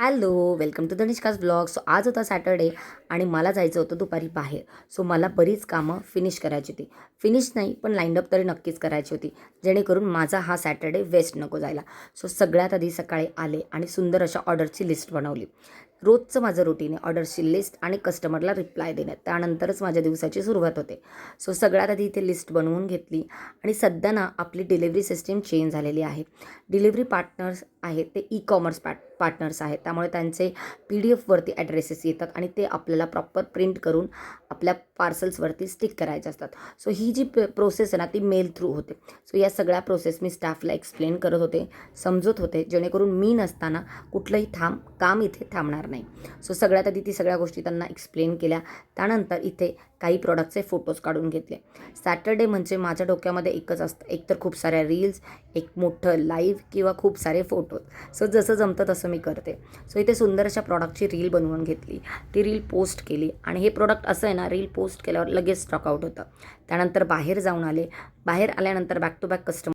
Hello, welcome to Tanishka's blog. So आज होता Saturday आणि मला जायचं होतं दुपारी बाहेर. सो मला बरीच कामं फिनिश करायची होती. फिनिश नाही पण लाईंड अप तरी नक्कीच करायची होती, जेणेकरून माझा हा सॅटर्डे वेस्ट नको जायला. सो सगळ्यात आधी सकाळी आले आणि सुंदर अशा ऑर्डरची लिस्ट बनवली. रोजचं माझं रुटीन आहे ऑर्डरची लिस्ट आणि कस्टमरला रिप्लाय देण्यात. त्यानंतरच माझ्या दिवसाची सुरुवात होते. सो सगळ्यात आधी इथे लिस्ट बनवून घेतली आणि सध्या ना आपली डिलिव्हरी सिस्टीम चेंज झालेली आहे. डिलिव्हरी पार्टनर्स आहेत ते ई-कॉमर्स पार्टनर्स आहेत, त्यामुळे त्यांचे PDF वरती ॲड्रेसेस येतात आणि ते आपल्याला प्रॉपर प्रिंट करून आपल्या पार्सल्सवरती स्टिक करायचे असतात. सो ही जी प्रोसेस आहे ना ती मेल थ्रू होते. सो या सगळ्या प्रोसेस मी स्टाफला एक्सप्लेन करत होते, समजत होते, जेणेकरून मी नसताना कुठलंही काम इथे थांबणार नाही. सो सगळ्यात आधी ती सगळ्या गोष्टी त्यांना एक्सप्लेन केल्या. त्यानंतर इथे काही प्रॉडक्टचे फोटोज काढून घेतले. सॅटर्डे म्हणजे माझ्या डोक्यामध्ये एकच असतं, एकतर खूप साऱ्या रील्स, एक मोठं लाईव्ह किंवा खूप सारे फोटोज. सो जसं जमतं तसं मी करते. सो इथे सुंदर अशा प्रॉडक्टची रील बनवून घेतली, ती रील पोस्ट केली आणि हे प्रॉडक्ट असं आहे ना, रील पोस्ट केल्यावर लगेच स्टॉक आउट होतं. त्यानंतर बाहेर जाऊन आले. बाहेर आल्यानंतर बॅक टू बॅक कस्टमर